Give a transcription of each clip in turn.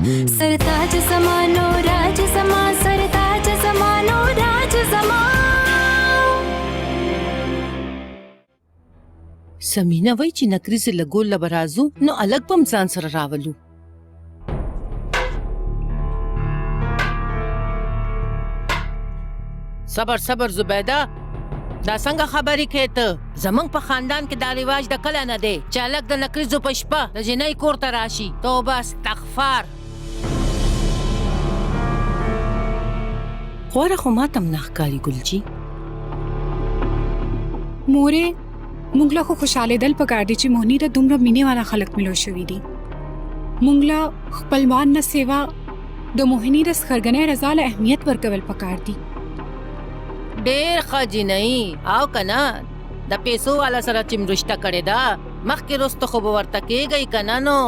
सरताज समानो राज समा, सरताज समानो राज समा। समीना वही چې نکري سے لګول لبرازو نو الګ پم ځان سره راولو. صبر صبر زبیده، دا څنګه خبرې کوي ته؟ زمونږ په خاندان کې دا رواج د کله نه دی چې هلک د نکریزو په شپه د جنۍ کور ته راشي. توبه استغفار. غوره خو ماته هم نه ښکاري ګلجي. مورې مونږ له خو خوشحالېدل پکار دي چې موهني ته دومره مینې والا خلک ملو شوي دي. مونږ له خپلوان نه سیوا د موهني د سخرګنۍ رضا له اهمیت ورکول پکار دي. ډېر ښه جنۍ او که نه د پیسو والا سره چې مرشته کړې ده مخکې وروسته خو به ورته کېږئ که نه نو.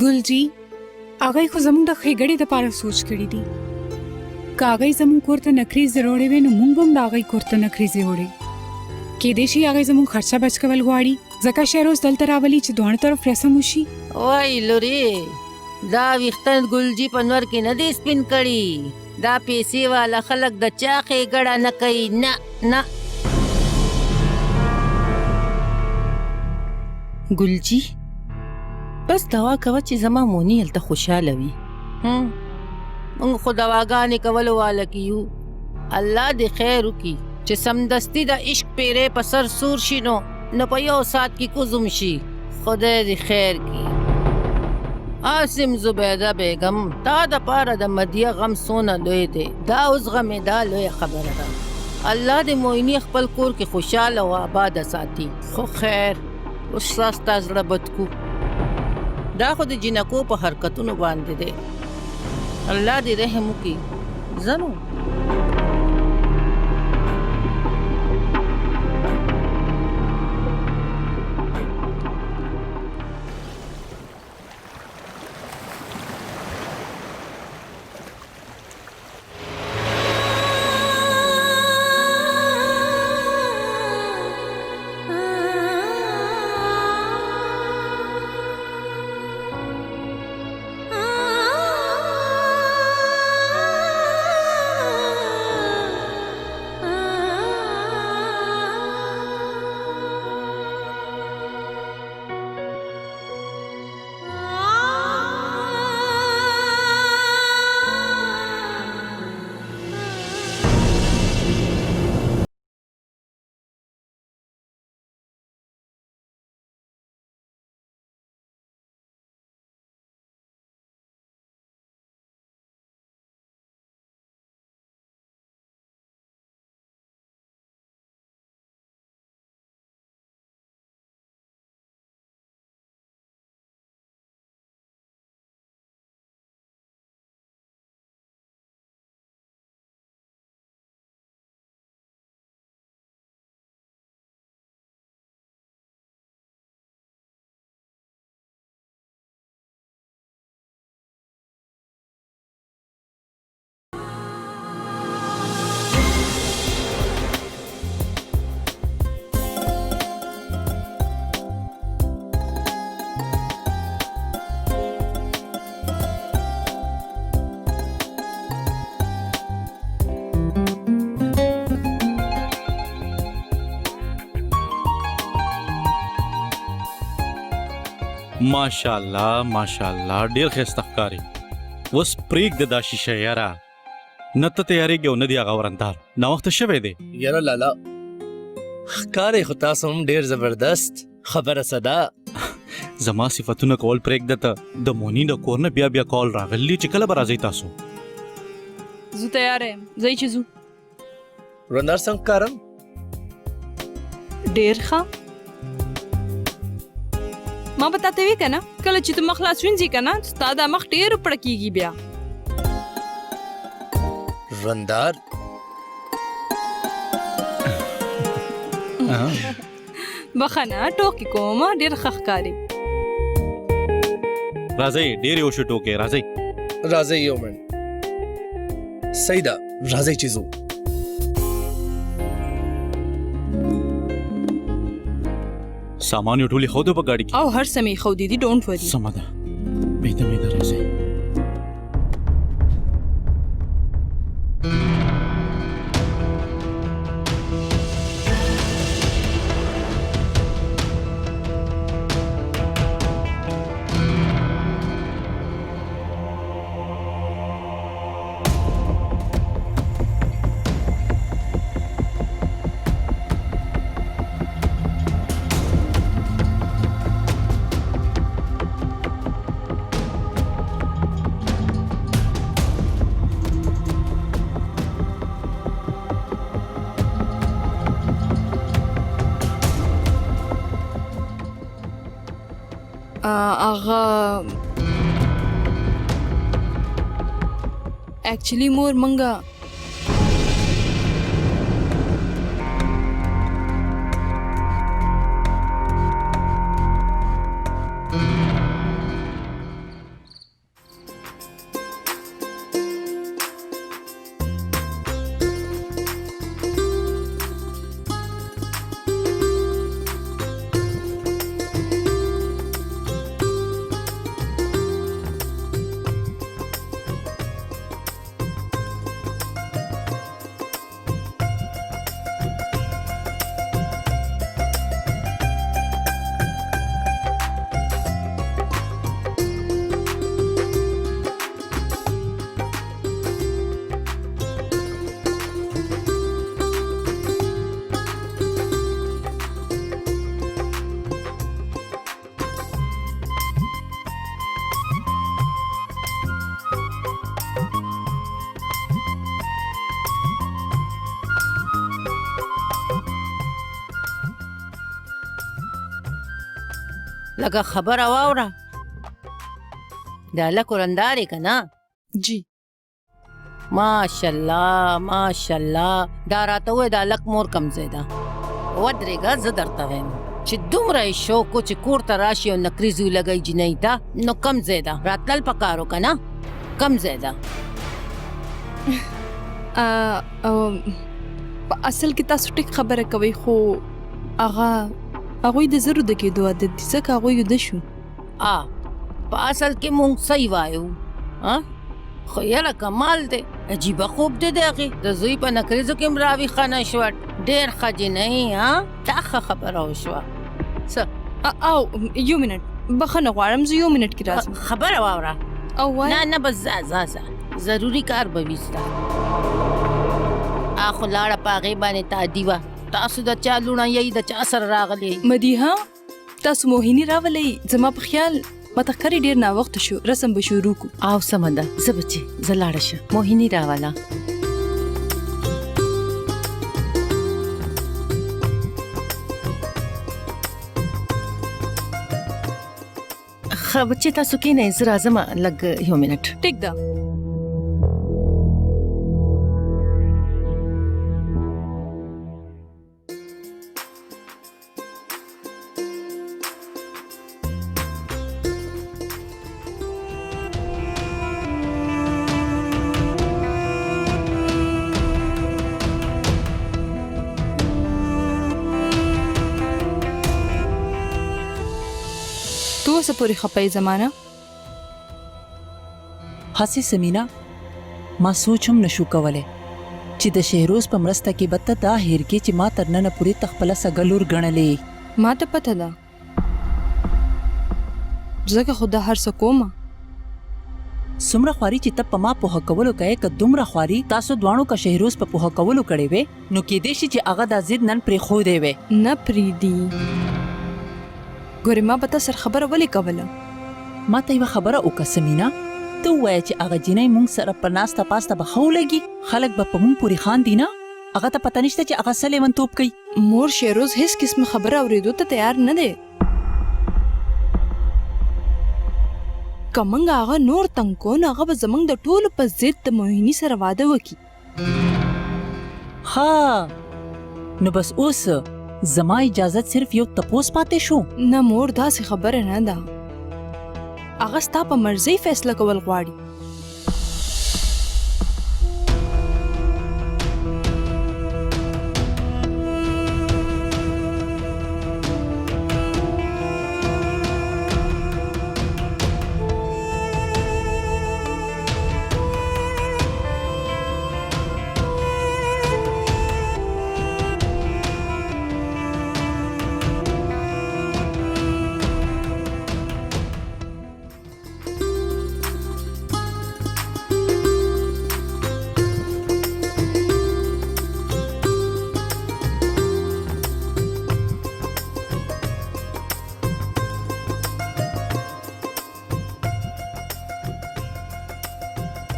ګلجي هغوی خو زموږ د ښېګړې دپاره سوچ کړي دي. که هغوی زموږ کور ته نکریزې راوړې وې نو موږ به هم د هغوی کور ته نکریزې وړې. کیدای شي هغوی زموږ خرچه بچ کول غواړي ځکه شهروز دلته راولي چې دواړو طرف رسم وشي. وای لورې، دا ویښته ګلجي په نور کې نه دی سپین کړي. دا پیسې والا خلک د چا ښېګړه نه کوي. نه نه ګلجي بس دوا کوه چې زما مونی هلته خوشحاله وي. موږ خو دواګانې کولو واله کیو. الله دې خیر وکړي چې سمدستي د عشق پیرې په سر سور شي نو په یو ساعت کې کوزم شي. خدای دې خیر کړي. عاصم زبیده بیگم، تا د پاره د مدیه غم سونه لوی دی. دا اوس غمې دا لویه خبره ده. الله دې مویني خپل کور کې خوشحاله او آباده ساتي. خو خیر اوس ستا زړه بد کو. دا خو د جنکو په حرکتونو باندې دی. الله دې رحم وکړي. زنو ماشاءالله ماشاءالله ډیر ښایسته ښکاري. اوس پرېږده دا شیشه یاره، نه ته تیارېږې او نه دی هغه ورندار. ناوخته شوی دی. یاره لالا ښکارئ خو تاسو هم ډېر زبردست. خبره څه ده؟ زما صفتونه کول پرېږده ته. د موني د کور نه بیا بیا کال راغلی چې کله به راځئ تاسو. زه تیار یم. ځئ چې ځو. ورندار څنګه ښکارم؟ ډېر ښه. ما به تاته وی کنه کله چې ته مخ خلاص وینځي کنه ستا دا مخ ډېر پړکیږي بیا. ورندار بخنه ټوکې کوم، ډېر ښه ښکاري. راځئ ډېر یو شو ټوکې. راځئ راځئ یو منټ. صحیح ده راځئ چې ځو. सामान یې ټولې ښودو په ګاډي کې او هر سمې خو دي ډونټ وری سمه ده میده میده راځئ هغه اکچولی مور منګه لکه خبره واوره د هلک ورندارې که نه جی ماشاءالله ماشاءالله دا راته ووایه د هلک مور کم ځای ده ودرېږه زه درته وایم چې دومره یې شوق و چې کور ته راشي او نکریزې ولګوي جینۍ ته نو کم ځای ده راتلل پکار و که نه کم ځای ده په اصل کې تاسو ټیک خبره کوئ خو هغوی د زرو د کېدو عادت دي ځکه هغوی ویده شو په اصل کې مونږ صحیح وایو خو یاره کمال دی عجیبه خوب دی د هغې د زوی په نکریزو کې م راویښه نه شوه ډېر ښه جینۍ دا ښه خبره وشوه څه او یو منټ بخښنه غواړم زه یو منټ کې راځم خبره واوره او وایه نه بس ځه ضروري کار به وي ستا خو لاړه په هغې باندې تعدي وه تاسو د چا لوڼه یی د چا سره راغلی مدیحه تاسو موهیني راولئ زما په خیال متخکرې ډېر ناوخته شو رسم به شروع کړو او سمه ده زه بچې زه لاړه شه موهیني راوله ښه بچې تاسو کښېنئ زه راځم لږ یو منټ ټیک ده تو څه پورې خپه زمانہ هسې سمینا ما سوچ هم نشو کولی چې د شهروز په مرسته کې به ته دا هیر کې چې ما تر ننه پورې ته خپله سږه لور ګڼلې ما ته پته ده ځکه خو دا هر څه کومه څومره خواري چې ته په ما پوهه کولو کوې که دومره خواري تاسو دواړو که شهروز په پوهه کولو کړې وې نو کیدای شي چې هغه دا ضد نن پرېښودی وې نه پرېږدي ګورې ما به تا سره خبره ولې کوله ما ته یوه خبره وکړه سمینا ته ووایه چې هغه جینۍ موږ سره په ناسته پاسته به ښه ولګي خلک به په موږ پورې خاندي نه هغه ته پته نشته چې هغه څه لیونتوب کوي مور شهروز هیڅ قسمه خبره اورېدو ته تیار نه دی که موږ هغه نور تنګ کو نو هغه به زموږ د ټولو په ضد د موهیني سره واده وکړي ها نو بس اوس زما اجازت صرف یو تپوس پاتې شو نه مور داسې خبره نه ده هغه ستا په مرضۍ فیصله کول غواړي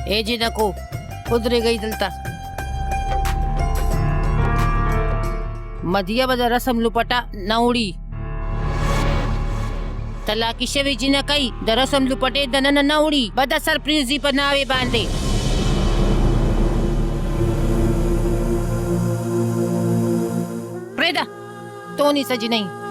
ए जिनको उधरे गई दलता मधिया बद रसम लुपटा नौड़ी तलाकी शवी जिनकई द रसम लुपटे दनन नौड़ी बद सरप्रीजी पर नावे बांधे प्रेदा तो नहीं सजी नहीं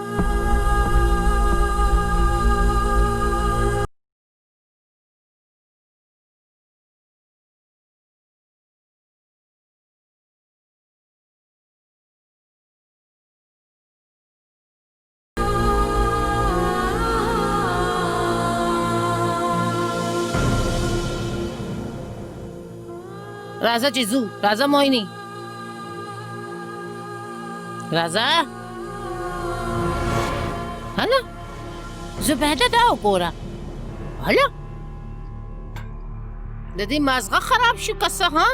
राजा चिजू राजा मोहिनी राजा हला जुबैदा दाओ कोरा हला ददी मज़गा खराब शु कसा हाँ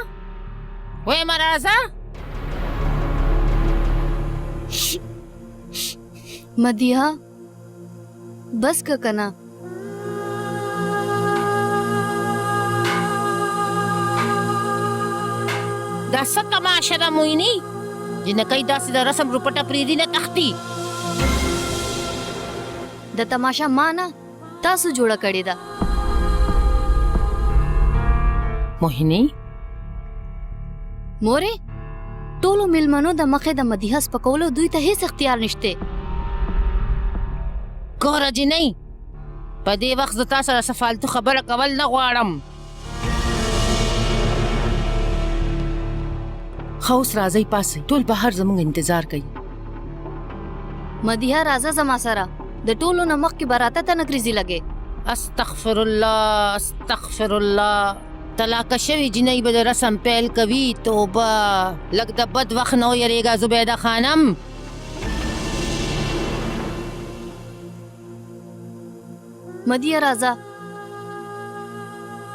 वे हमारा राजा मदिहा बस का कना दसा तमाशा दा मोहिनी जिन्हें कई दासी दा रसम रुपटा प्रीति ने तख्ती द तमाशा माना तासु जोड़ा कड़ी दा मोहिनी मोरे टोलो मिलमनो द मखे द मदिहस पकोलो दुई त हेस इख्तियार निश्ते कोरा जी नहीं पदे वक्त जता सरा सफालतू खबर कवल न गवाड़म खौस राजा पास टोल बाहर जमुंग इंतजार कई मदिहा राजा जमासरा द टोलो नमक की बराता त नकरीजी लगे अस्तगफिरुल्लाह तलाक शवी जिनई बद रसम पहल कवी तोबा लगदा बद वक्त नो यरेगा जुबैदा खानम मदिहा राजा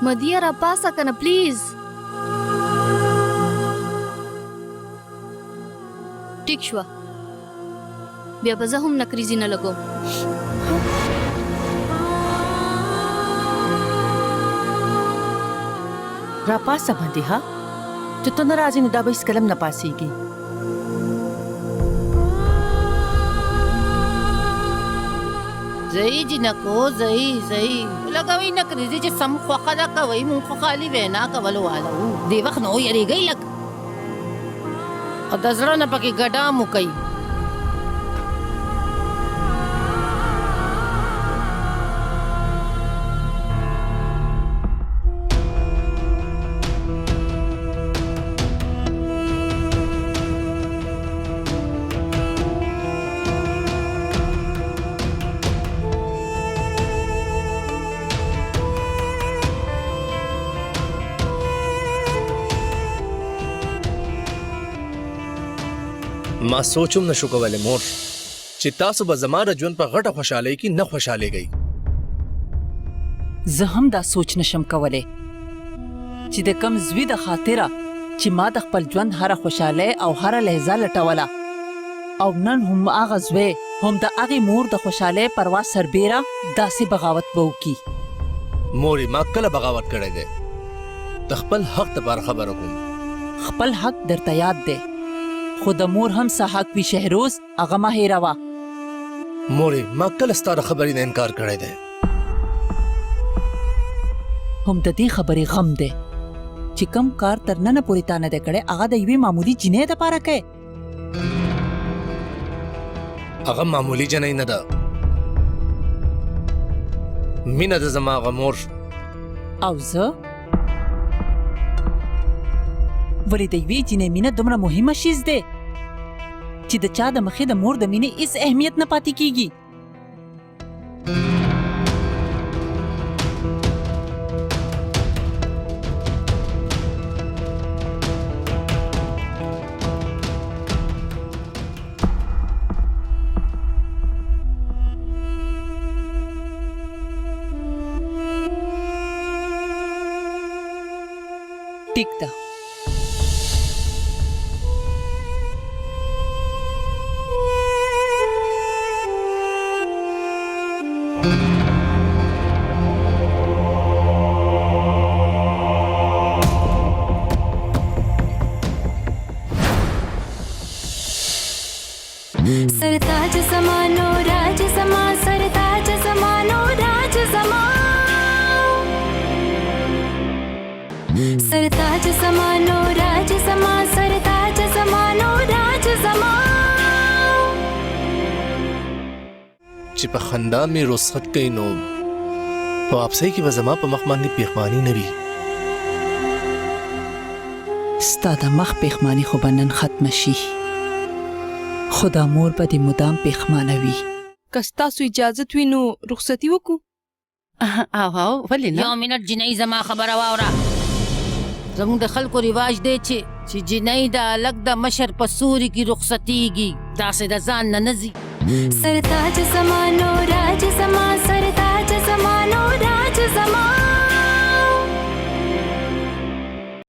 मदिहा रा पासा कना प्लीज ठीक शुआ बिया बजा हम नकरीजी न लगो रापा समधिहा तो नाराजी ने दाबा इस कलम न पासीगी जई जी नको जई लगा वही नकरीजी जे सम ख्वाखदा का वही मुंह खाली वेना का वलो वाला दे वक्त नो यरी गई लग और दजरा न पके गडा मुकई मां सोचुम न शुको वाले मोर چې تاسو به زما د ژوند په غټه خوشحالۍ کې نه خوشحالېږئ زه هم دا سوچ نشم کولی چې د کم زوی د خاطره چې ما د خپل ژوند هره خوشحالۍ او هره لحظه لټوله او نن هم هغه زوی هم د هغې مور د خوشحالۍ پروا سربیره داسې بغاوت به وکړي مورې ما کله بغاوت کړی دی د خپل حق دپاره خبره کوم خپل حق درته یاد دی خو د مور هم څه حق وي شهروز هغه مه هېروه مورې ما کله ستا د خبرې نه انکار کړی دی هم د دې خبرې غم دی چې کم کار تر ننه پورې تا نه دی کړی هغه د یوې معمولي جینۍ دپاره کوې هغه معمولي جنۍ نه ده مینه ده زما هغه مور او زه ولې د یوې جینۍ مینه دومره مهمه شیز دی چې د چا د مخې د مور د مینې هیڅ اهمیت نه پاتې کیږي ټیک ده چې په خندا مې رخصت کوي نو په واپسۍ کې به زما په مخ باندې پیغماني نه وي. ستا د مخ پیغماني خو به نن ختمه شي، خو دا مور به دې مدام پیغمانه وي. که ستاسو اجازت وي نو رخصتي وکړو. او ولې نه؟ یو منټ جنۍ زما خبره واوره. زموږ د خلکو رواج دی چې جنۍ د الګ د مشر په سوري کې رخصتیږي، داسې د ځان نه نځي. सरताज समानो राज समा सरताज समानो राज समा